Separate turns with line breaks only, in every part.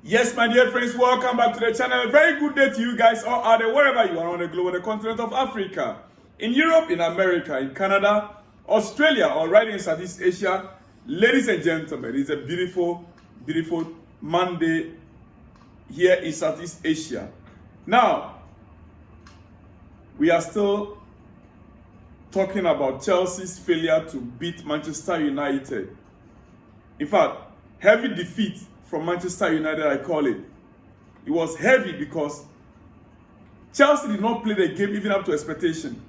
Yes, my dear friends, welcome back to the channel. A very good day to you guys all out there, wherever you are on the globe, on the continent of Africa, in Europe, in America, in Canada, Australia, or right in Southeast Asia. Ladies and gentlemen, it's a beautiful, beautiful Monday here in Southeast Asia. Now, we are still talking about Chelsea's failure to beat Manchester United. In fact, heavy defeat from Manchester United, I call it. It was heavy because Chelsea did not play the game even up to expectation.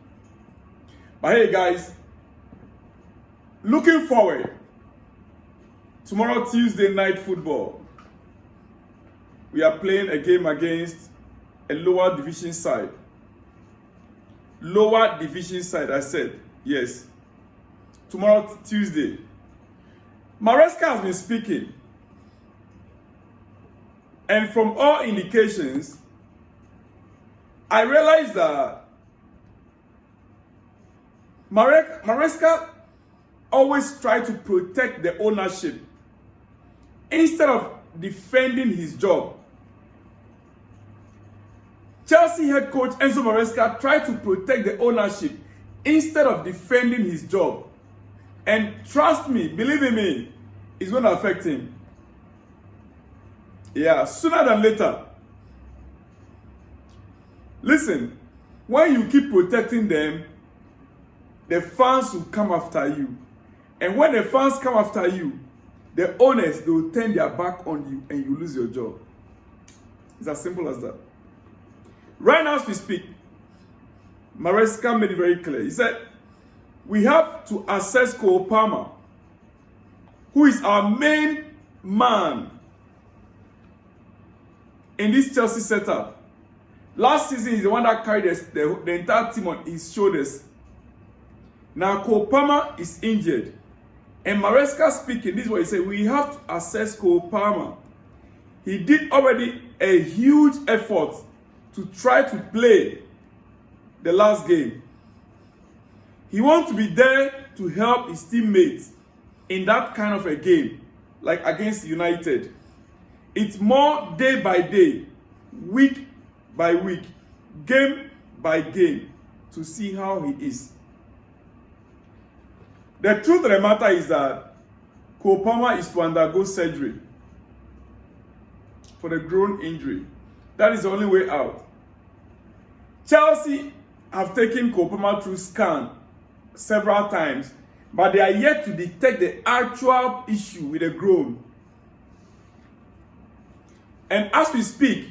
But hey guys, looking forward, tomorrow Tuesday night football, we are playing a game against a lower division side. Lower division side, I said, yes. Tomorrow Tuesday. Maresca has been speaking. And from all indications, I realized that Maresca always tried to protect the ownership instead of defending his job. Chelsea head coach Enzo Maresca tried to protect the ownership instead of defending his job. And trust me, believe in me, it's going to affect him. Yeah, sooner than later. Listen, when you keep protecting them, the fans will come after you. And when the fans come after you, the owners, they will turn their back on you and you lose your job. It's as simple as that. Right now as we speak, Maresca made it very clear. He said, we have to assess Cole Palmer, who is our main man in this Chelsea setup. Last season, he's the one that carried the entire team on his shoulders. Now, Cole Palmer is injured. And Maresca speaking, this is what he said, we have to assess Cole Palmer. He did already a huge effort to try to play the last game. He wants to be there to help his teammates in that kind of a game, like against United. It's more day by day, week by week, game by game, to see how he is. The truth of the matter is that Cole Palmer is to undergo surgery for the groin injury. That is the only way out. Chelsea have taken Cole Palmer through scan several times, but they are yet to detect the actual issue with the groin. And as we speak,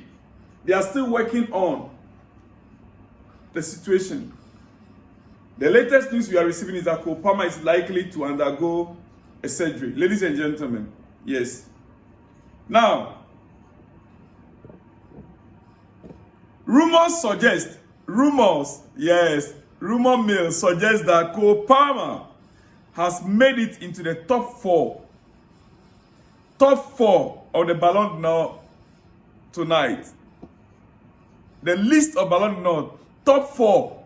they are still working on the situation. The latest news we are receiving is that Cole Palmer is likely to undergo a surgery. Ladies and gentlemen, yes. Now, rumor mill suggests that Cole Palmer has made it into the top four of the Ballon d'Or tonight. The list of Ballon d'Or top 4.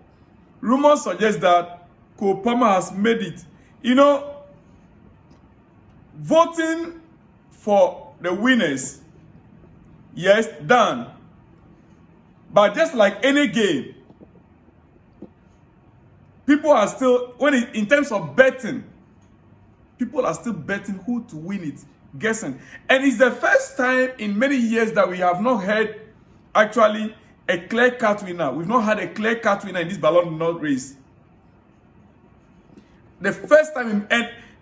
Rumors suggest that Cole Palmer has made it. You know, voting for the winners, yes, done. But just like any game, people are still, in terms of betting, people are still betting who to win it, guessing. And it's the first time in many years that we have not heard actually a clear-cut winner. We've not had a clear-cut winner in this Ballon d'Or race. The first time,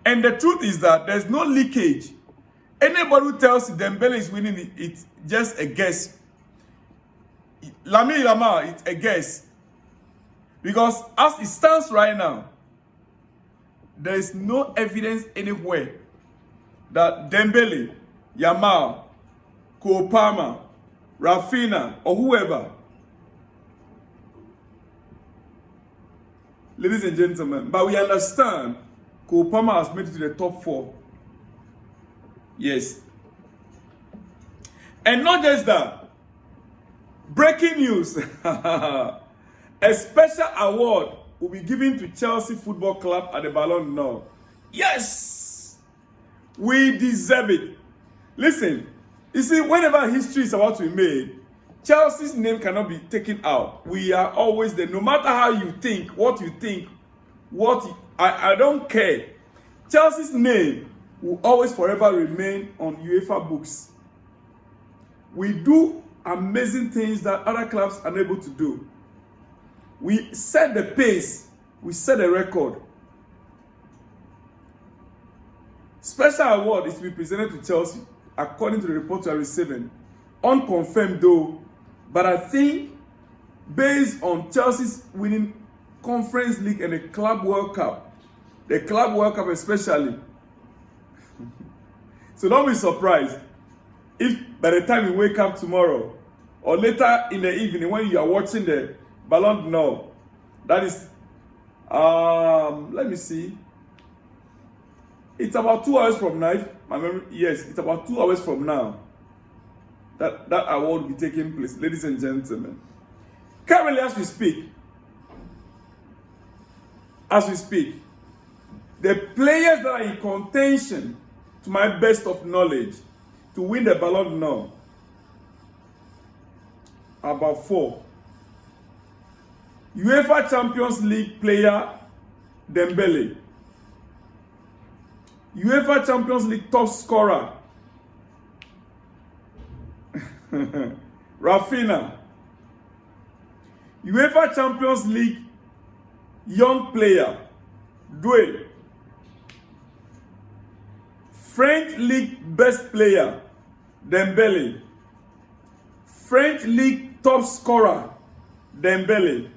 and the truth is that there's no leakage. Anybody who tells you Dembele is winning, it's just a guess. Lamine Yamal, it's a guess. Because as it stands right now, there is no evidence anywhere that Dembele, Yamal, Cole Palmer, Rafinha, or whoever, ladies and gentlemen, but we understand Cole Palmer has made it to the top 4. Yes. And not just that, breaking news, a special award will be given to Chelsea Football Club at the Ballon d'Or. Yes! We deserve it. Listen, You see, whenever history is about to be made, Chelsea's name cannot be taken out. We are always there. No matter how you think, I don't care. Chelsea's name will always forever remain on UEFA books. We do amazing things that other clubs are unable to do. We set the pace. We set a record. Special award is to be presented to Chelsea according to the report we are receiving. Unconfirmed though, but I think based on Chelsea's winning Conference League and the Club World Cup especially. So don't be surprised if by the time you wake up tomorrow or later in the evening when you are watching the Ballon d'Or, that is, let me see. It's about 2 hours from now. Yes, it's about 2 hours from now that award will be taking place, ladies and gentlemen. Currently, as we speak, the players that are in contention, to my best of knowledge, to win the Ballon d'Or are about 4. UEFA Champions League player Dembele. UEFA Champions League top scorer Rafinha. UEFA Champions League young player Doué. French League best player Dembele. French League top scorer Dembele.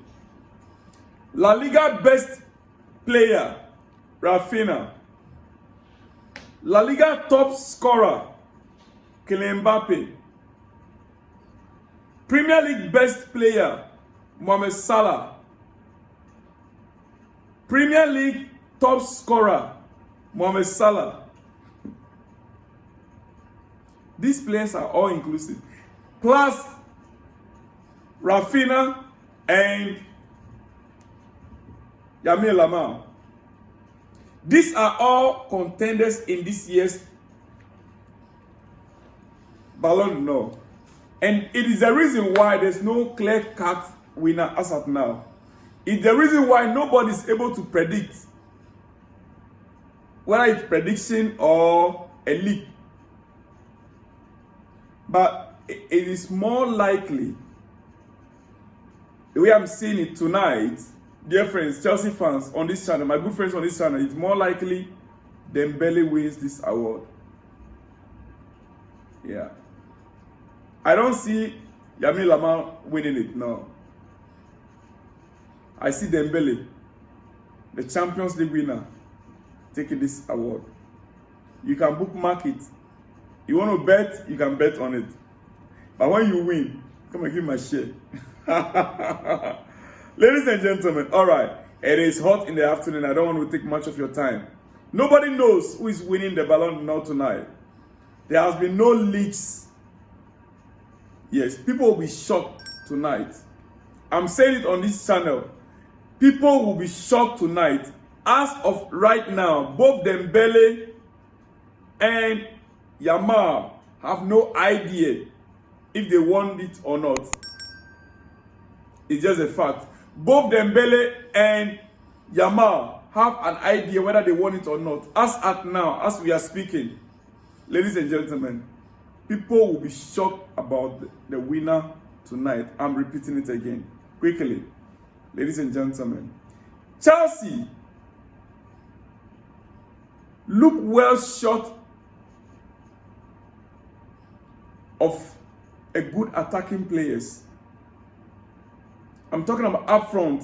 La Liga best player Rafinha. La Liga top scorer Kylian Mbappe. Premier League best player Mohamed Salah. Premier League top scorer Mohamed Salah. These players are all inclusive. Plus Rafinha and Lamine Yamal. These are all contenders in this year's Ballon d'Or. And it is the reason why there's no clear-cut winner as of now. It's the reason why nobody is able to predict, whether it's prediction or a leak. But it is more likely, the way I'm seeing it tonight, dear friends, Chelsea fans on this channel, my good friends on this channel, it's more likely Dembele wins this award. Yeah. I don't see Lamine Yamal winning it, no. I see Dembele, the Champions League winner, taking this award. You can bookmark it. You want to bet, you can bet on it. But when you win, come and give me a share. Ladies and gentlemen, all right, it is hot in the afternoon. I don't want to take much of your time. Nobody knows who is winning the Ballon d'Or tonight. There has been no leaks. Yes, people will be shocked tonight. I'm saying it on this channel. People will be shocked tonight. As of right now, both Dembele and Yamal have no idea if they won it or not. It's just a fact. Both Dembele and Yamal have an idea whether they won it or not. As at now, as we are speaking, ladies and gentlemen, people will be shocked about the winner tonight. I'm repeating it again. Quickly, ladies and gentlemen. Chelsea look well short of a good attacking players. I'm talking about up front.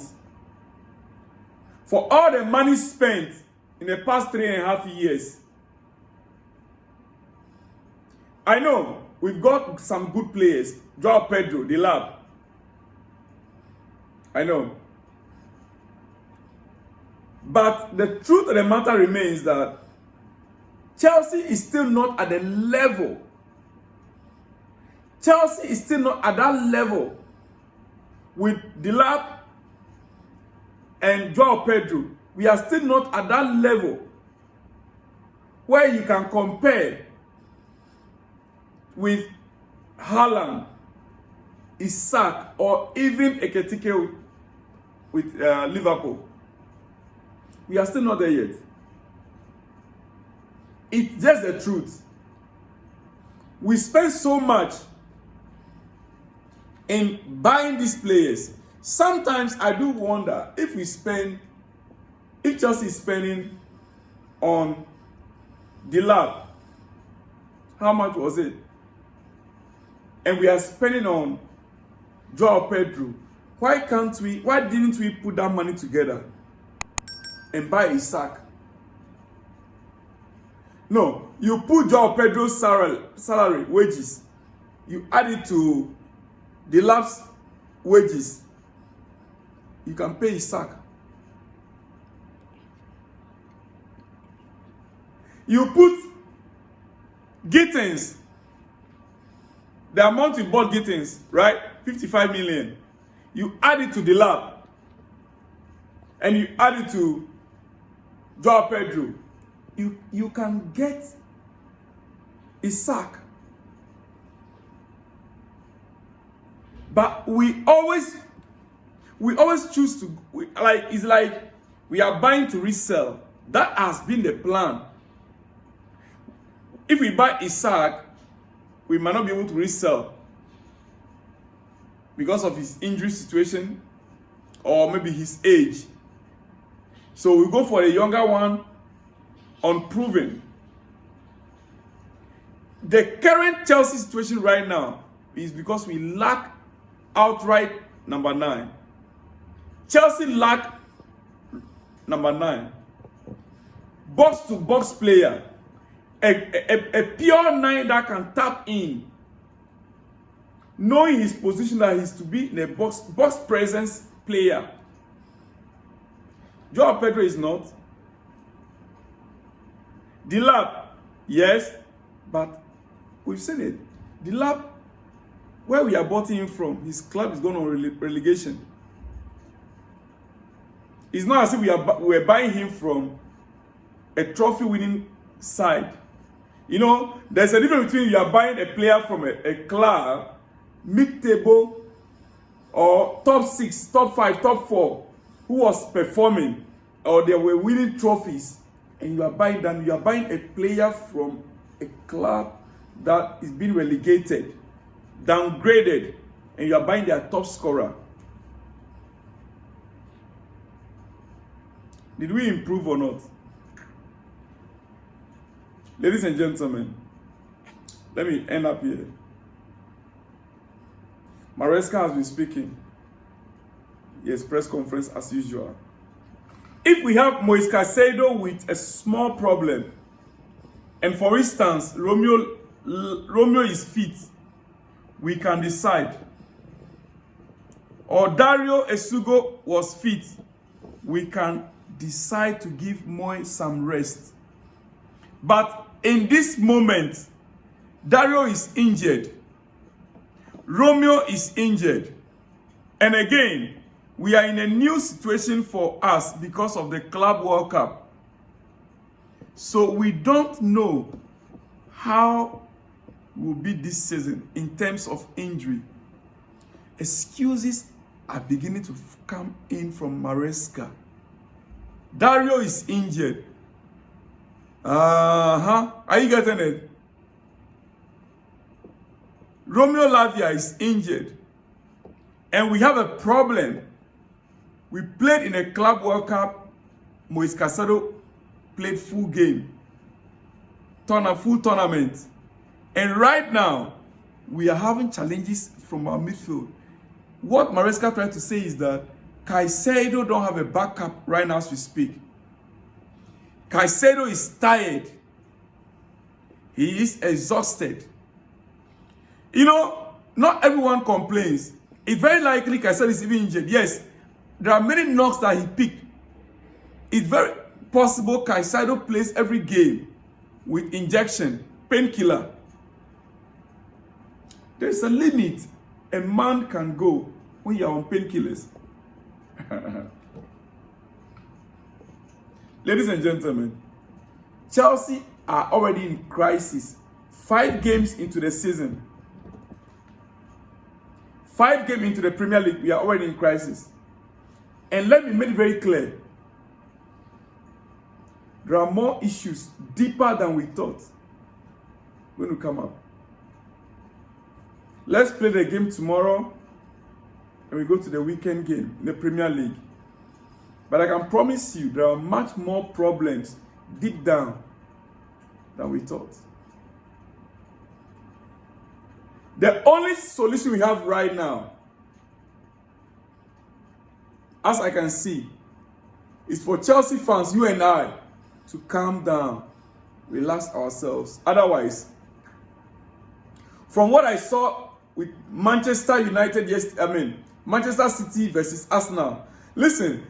For all the money spent in the past 3.5 years, I know we've got some good players. Joao Pedro, the lab. I know. But the truth of the matter remains that Chelsea is still not at the level. Chelsea is still not at that level with Delap and Joao Pedro. We are still not at that level where you can compare with Haaland, Isaac, or even Ekitike with Liverpool. We are still not there yet. It's just the truth. We spend so much in buying these players. Sometimes I do wonder if Chelsea is spending on the lab, how much was it? And we are spending on Joao Pedro. Why didn't we put that money together and buy Isaac? No, you put Joao Pedro's salary, wages, you add it to the lab's wages, you can pay Isaac. You put Gittins, the amount you bought Gittins, right? 55 million. You add it to the lab, and you add it to Joao Pedro. You can get Isaac. But we always choose to, it's like we are buying to resell. That has been the plan. If we buy Isaac, we might not be able to resell because of his injury situation or maybe his age. So we go for a younger one, unproven. The current Chelsea situation right now is because we lack outright number 9. Chelsea lack number 9. Box-to-box player. A pure 9 that can tap in, knowing his position that he's to be in a box presence player. Joao Pedro is not. The lab, yes, but we've seen it. The lab, where we are bought him from, his club is going on relegation. It's not as if we're buying him from a trophy-winning side. You know, there's a difference between you are buying a player from a club, mid-table, or top 6, top 5, top 4, who was performing, or they were winning trophies, and you are buying them. You are buying a player from a club that is being relegated, downgraded, and you are buying their top scorer. Did we improve or not? Ladies and gentlemen, let me end up here. Maresca has been speaking. Yes, press conference as usual. If we have Maresca with a small problem, and for instance, Romeo is fit, we can decide. Or Dario Esugo was fit, we can decide to give Moy some rest. But in this moment, Dario is injured. Romeo is injured. And again, we are in a new situation for us because of the Club World Cup. So we don't know how will be this season in terms of injury. Excuses are beginning to come in from Maresca. Dario is injured. Are you getting it? Romeo Lavia is injured. And we have a problem. We played in a Club World Cup. Moise Caicedo played full game. Full tournament. And right now, we are having challenges from our midfield. What Maresca tried to say is that Caicedo don't have a backup right now as we speak. Caicedo is tired. He is exhausted. You know, not everyone complains. It's very likely Caicedo is even injured. Yes, there are many knocks that he picked. It's very possible Caicedo plays every game with injection, painkiller. There's a limit a man can go when you're on painkillers. Ladies and gentlemen, Chelsea are already in crisis 5 games into the season, 5 games into the Premier League, we are already in crisis. And let me make it very clear. There are more issues deeper than we thought going to come up. Let's play the game tomorrow and we go to the weekend game in the Premier League. But I can promise you there are much more problems deep down than we thought. The only solution we have right now, as I can see, is for Chelsea fans, you and I, to calm down, relax ourselves. Otherwise, from what I saw with Manchester United Manchester City versus Arsenal. Listen,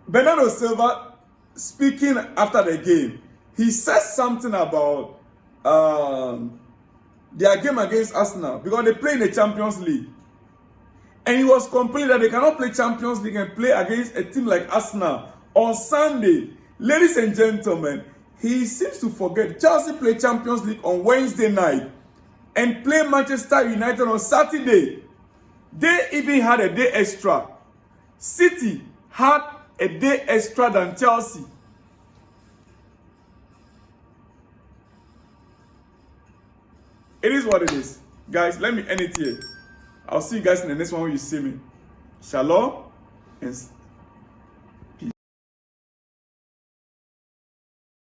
Bernardo Silva speaking after the game, he says something about their game against Arsenal because they play in the Champions League. And he was complaining that they cannot play Champions League and play against a team like Arsenal on Sunday. Ladies and gentlemen, he seems to forget Chelsea play Champions League on Wednesday night and play Manchester United on Saturday. They even had a day extra. City had a day extra than Chelsea. It is what it is. Guys, let me end it here. I'll see you guys in the next one when you see me. Shalom and